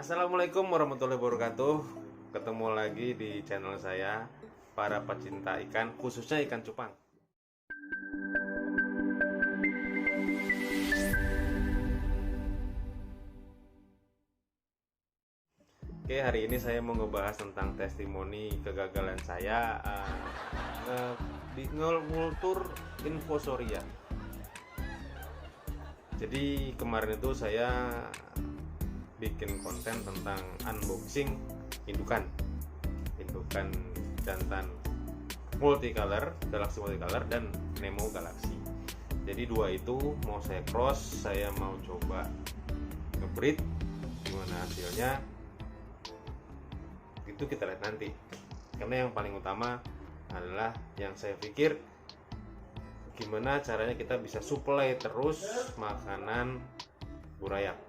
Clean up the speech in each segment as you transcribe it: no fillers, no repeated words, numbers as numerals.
Assalamualaikum warahmatullahi wabarakatuh. Ketemu lagi di channel saya, para pecinta ikan, khususnya ikan cupang. Oke, hari ini saya mau ngebahas tentang testimoni kegagalan saya di ngultur infosoria. Jadi kemarin itu saya bikin konten tentang unboxing indukan jantan multicolor, Galaxy multicolor dan Nemo Galaxy. Jadi dua itu mau saya cross, saya mau coba ngebreed, gimana hasilnya itu kita lihat nanti. Karena yang paling utama adalah yang saya pikir gimana caranya kita bisa supply terus makanan burayak.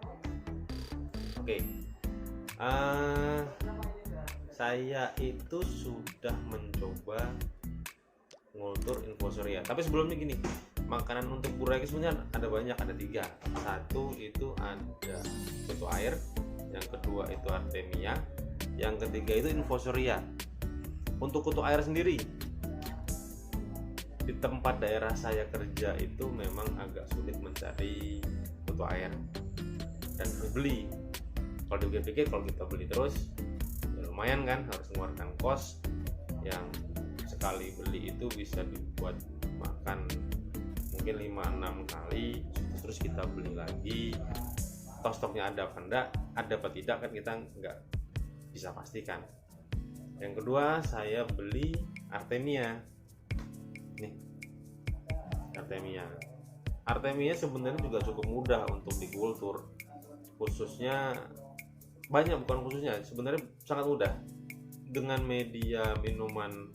Oke, saya itu sudah mencoba ngultur infosoria. Tapi sebelumnya gini, makanan untuk burayak sebenarnya ada banyak, ada 3. Satu itu ada kutu air, yang kedua itu artemia, yang ketiga itu infosoria. Untuk kutu air sendiri, di tempat daerah saya kerja itu memang agak sulit mencari kutu air dan beli. Kalau dipikir-pikir, kalau kita beli terus ya lumayan kan, harus mengeluarkan kos yang sekali beli itu bisa dibuat makan mungkin 5-6 kali, terus kita beli lagi, toh stoknya ada apa enggak, ada apa tidak kan kita nggak bisa pastikan. Yang kedua, saya beli artemia. Nih, artemia sebenarnya juga cukup mudah untuk dikultur, khususnya sebenarnya sangat mudah. Dengan media minuman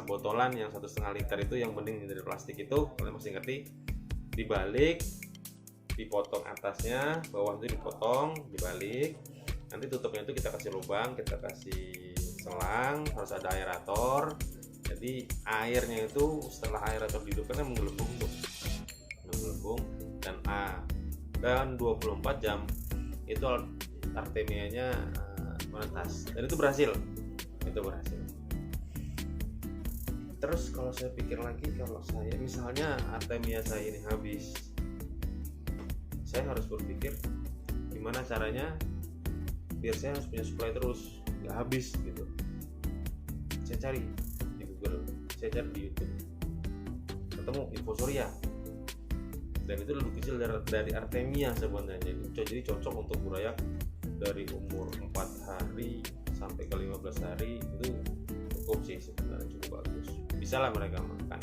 botolan yang 1,5 liter itu, yang bening dari plastik itu, kalian masih ngerti, dibalik, dipotong atasnya, bawahnya dipotong, dibalik, nanti tutupnya itu kita kasih lubang, kita kasih selang, harus ada aerator. Jadi airnya itu setelah aerator dihidupkan menggelembung dan 24 jam itu artemianya menetas, dan itu berhasil. Terus kalau saya pikir lagi, kalau saya misalnya artemia saya ini habis, saya harus berpikir gimana caranya biar saya harus punya supply terus, nggak habis gitu. Saya cari di Google, saya cari di YouTube, ketemu infosoria, dan itu lebih kecil dari artemia sebenarnya. Jadi cocok untuk burayak dari umur 4 hari sampai ke 15 hari, itu cukup sih sebenarnya, cukup bagus, bisa lah mereka makan.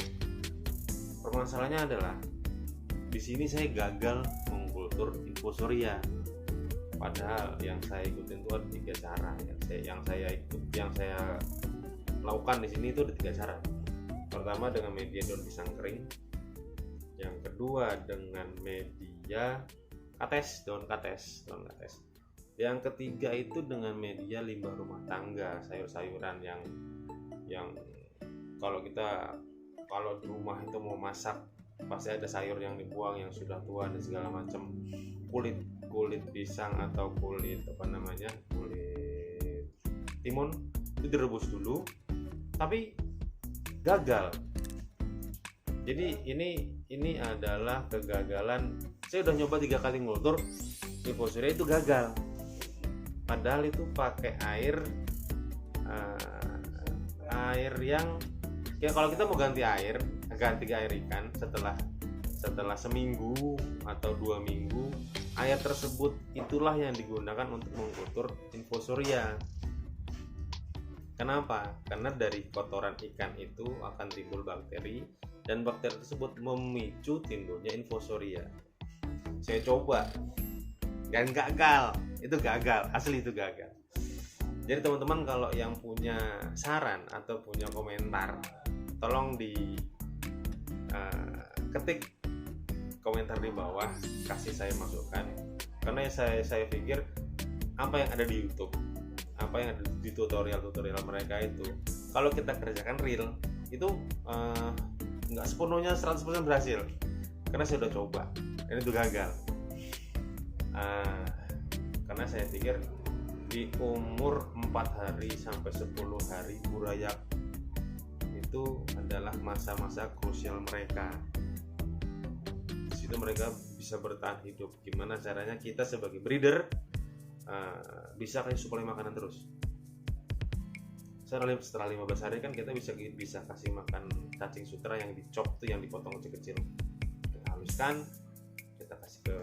Permasalahannya adalah di sini saya gagal mengkultur infosoria, padahal yang saya ikutin itu ada 3 cara. Yang saya lakukan di sini itu ada 3 cara. Pertama dengan media daun pisang kering, yang kedua dengan media daun kates, yang ketiga itu dengan media limbah rumah tangga, sayur-sayuran yang kalau di rumah itu mau masak pasti ada sayur yang dibuang yang sudah tua dan segala macam. Kulit pisang atau kulit timun itu direbus dulu, tapi gagal. Jadi ini adalah kegagalan. Saya udah nyoba 3 kali ngultur infosoria, itu gagal. Padahal itu pakai air yang ya kalau kita mau ganti air ikan setelah seminggu atau 2 minggu, air tersebut itulah yang digunakan untuk mengkultur infosoria. Kenapa? Karena dari kotoran ikan itu akan timbul bakteri, dan bakteri tersebut memicu timbulnya infosoria. Saya coba dan gagal, asli itu gagal. Jadi teman-teman kalau yang punya saran atau punya komentar, tolong di ketik komentar di bawah, kasih saya masukan. Karena saya pikir apa yang ada di YouTube, apa yang ada di tutorial mereka itu, kalau kita kerjakan real itu nggak sepenuhnya 100% berhasil. Karena saya udah coba dan itu gagal. karena saya pikir di umur 4 hari sampai 10 hari burayak itu adalah masa-masa krusial mereka. Di situ mereka bisa bertahan hidup. Gimana caranya kita sebagai breeder bisa kasih suplai makanan terus. Setelah 15 hari kan kita bisa kasih makan cacing sutra yang dicop tuh, yang dipotong kecil-kecil, kita haluskan, kita kasih ke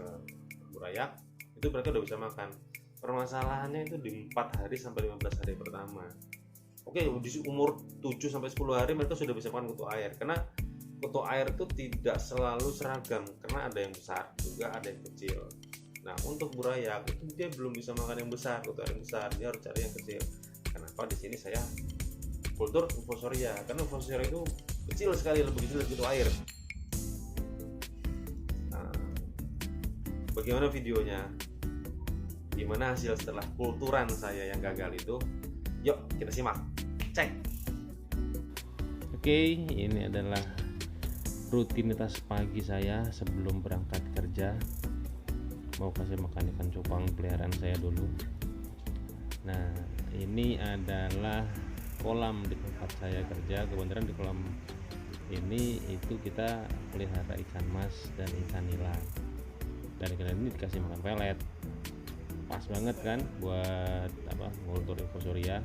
burayak, itu mereka udah bisa makan. Permasalahannya itu di 4 hari sampai 15 hari pertama. Oke, di umur 7 sampai 10 hari mereka sudah bisa makan kutu air, karena kutu air itu tidak selalu seragam, karena ada yang besar juga, ada yang kecil. Nah, untuk burayak itu dia belum bisa makan yang besar, kutu air yang besar, dia harus cari yang kecil. Kenapa di sini saya kultur infusoria? Karena infusoria itu kecil sekali, lebih kecil dari kutu air. Nah, bagaimana videonya? Gimana hasil setelah kulturan saya yang gagal itu? Yuk kita simak. Cek. Oke, ini adalah rutinitas pagi saya sebelum berangkat kerja. Mau kasih makan ikan cupang peliharaan saya dulu. Nah, ini adalah kolam di tempat saya kerja. Kebetulan di kolam ini itu kita pelihara ikan mas dan ikan nila. Dan ikan ini dikasih makan pelet. Pas banget kan buat kultur infusoria.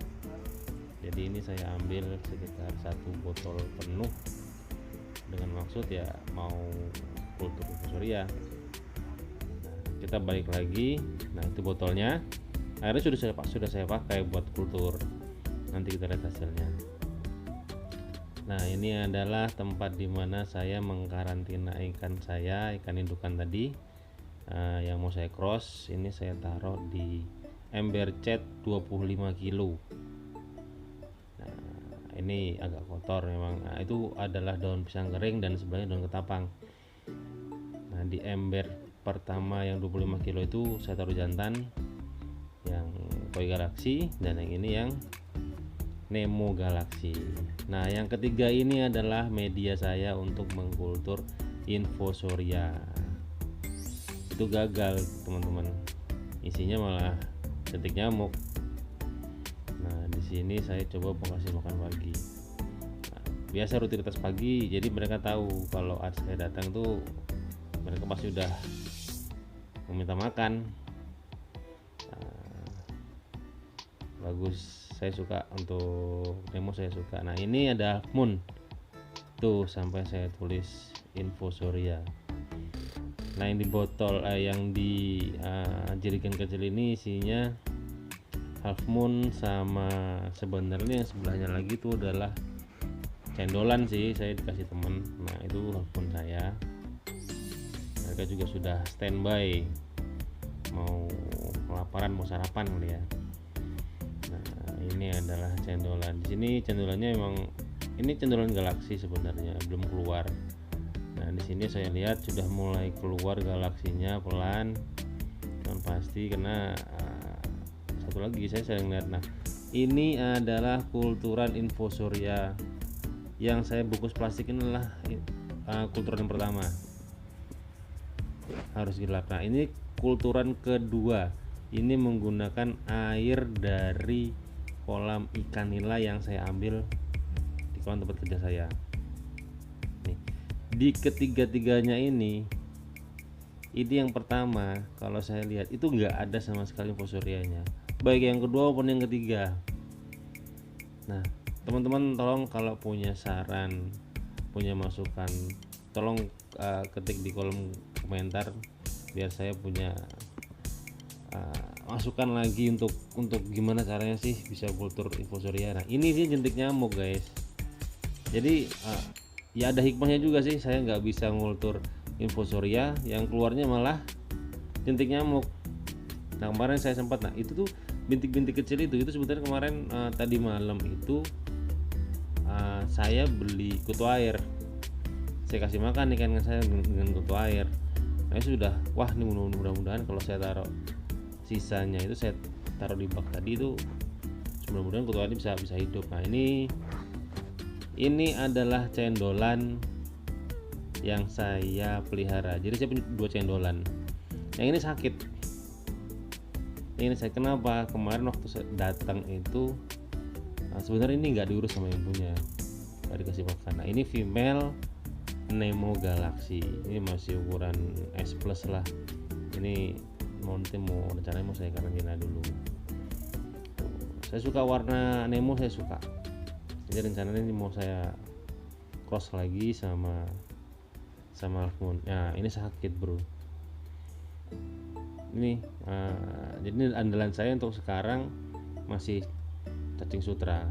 Jadi ini saya ambil sekitar 1 botol penuh dengan maksud ya mau kultur infusoria. Nah, kita balik lagi. Nah, itu botolnya. Akhirnya sudah saya pakai buat kultur. Nanti kita lihat hasilnya. Nah, ini adalah tempat dimana saya mengkarantina ikan saya, ikan indukan tadi yang mau saya cross. Ini saya taruh di ember cat 25 kilo. Nah, ini agak kotor memang. Nah, itu adalah daun pisang kering dan sebelahnya daun ketapang. Nah, di ember pertama yang 25 kilo itu saya taruh jantan yang koi galaksi, dan yang ini yang Nemo galaksi. Nah, yang ketiga ini adalah media saya untuk mengkultur infusoria. Itu gagal teman-teman, isinya malah jentik nyamuk. Nah, di sini saya coba kasih makan pagi. Nah, biasa rutinitas pagi, jadi mereka tahu kalau saya datang tuh mereka pasti udah meminta makan. Bagus, saya suka. Untuk Nemo saya suka. Nah, ini ada Moon tuh, sampai saya tulis infusoria. Nah, yang di botol yang di jerigen kecil ini isinya Half Moon, sama sebenarnya yang sebelahnya lagi itu adalah cendolan sih, saya dikasih temen. Nah, itu Half Moon saya. Mereka juga sudah standby mau kelaparan, mau sarapan kali ya. Ini adalah cendolan. Di sini cendolannya memang ini cendolan galaksi sebenarnya, belum keluar. Nah, di sini saya lihat sudah mulai keluar galaksinya pelan dan pasti, karena satu lagi saya sering lihat. Nah, ini adalah kulturan infusoria yang saya bungkus plastik. Ini adalah kulturan yang pertama, harus gelap. Nah, ini kulturan kedua. Ini menggunakan air dari kolam ikan nila yang saya ambil di kolam tempat kerja saya. Nih, di ketiga-tiganya ini yang pertama kalau saya lihat itu nggak ada sama sekali infusorianya, baik yang kedua maupun yang ketiga. Nah, teman-teman tolong kalau punya saran, punya masukan, tolong ketik di kolom komentar biar saya punya masukan lagi untuk gimana caranya sih bisa kultur infusoria. Nah, ini sih jentik nyamuk guys. Jadi ya ada hikmahnya juga sih, saya nggak bisa ngultur infusoria yang keluarnya malah jentik nyamuk. Nah, kemarin saya sempat, nah itu tuh bintik-bintik kecil itu sebetulnya kemarin tadi malam itu saya beli kutu air, saya kasih makan ikan saya dengan kutu air. Nah, sudah, wah ini mudah-mudahan kalau saya taruh sisanya itu saya taruh di bak tadi itu, mudah-mudahan kutu air ini bisa hidup. Nah, ini adalah cendolan yang saya pelihara. Jadi saya punya 2 cendolan. Yang ini sakit. ini saya kenapa kemarin waktu saya datang itu sebenarnya ini nggak diurus sama yang punya, nggak dikasih makan. Nah ini female Nemo Galaxy, ini masih ukuran S plus lah. Ini rencananya mau saya karantina dulu. Saya suka warna Nemo, saya suka. Jadi rencananya ini mau saya cross lagi sama Half Moon. Nah ini sakit bro. Ini jadi andalan saya untuk sekarang masih cacing sutra.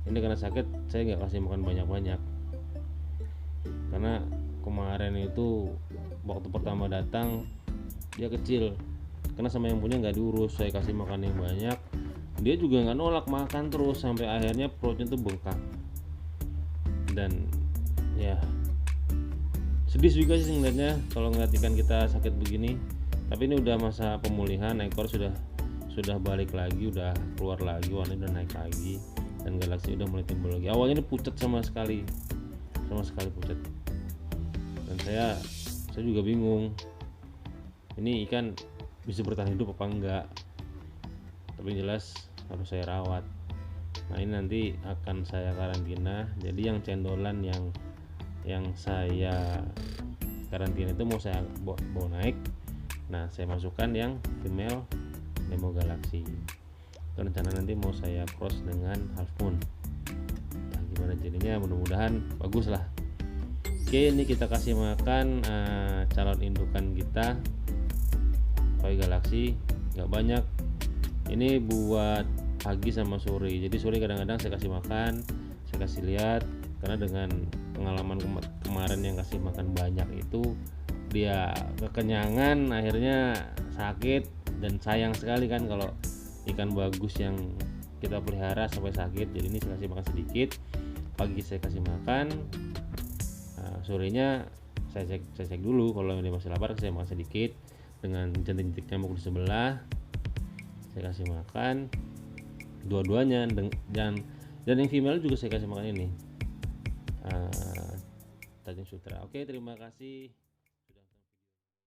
Ini karena sakit saya nggak kasih makan banyak-banyak, karena kemarin itu waktu pertama datang dia kecil, karena sama yang punya nggak diurus. Saya kasih makan yang banyak, dia juga nggak nolak makan terus sampai akhirnya perutnya tuh bengkak. Dan ya sedih juga sih ngeliatnya kalau ngeliat ikan kita sakit begini. Tapi ini udah masa pemulihan, ekor sudah balik lagi, udah keluar lagi, warnanya udah naik lagi, dan galaksi udah mulai timbul lagi. Awalnya ini pucat sama sekali pucat, dan saya juga bingung ini ikan bisa bertahan hidup apa enggak, tapi jelas harus saya rawat. Nah ini nanti akan saya karantina. Jadi yang cendolan yang saya karantina itu mau saya bawa naik. Nah saya masukkan yang female Nemo Galaxy. Rencana nanti mau saya cross dengan Half Moon. Nah, gimana jadinya, mudah-mudahan bagus lah. Oke, ini kita kasih makan calon indukan kita Koi Galaxy, nggak banyak. Ini buat pagi sama sore. Jadi sore kadang-kadang saya kasih makan, saya kasih lihat, karena dengan pengalaman kemarin yang kasih makan banyak itu dia kekenyangan, akhirnya sakit. Dan sayang sekali kan kalau ikan bagus yang kita pelihara sampai sakit. Jadi ini saya kasih makan sedikit, pagi saya kasih makan, sorenya saya cek dulu. Kalau dia masih lapar saya makan sedikit dengan jentik-jentik nyamuk di sebelah. Saya kasih makan dua-duanya, dan yang female juga saya kasih makan ini cacing sutra. Oke, terima kasih.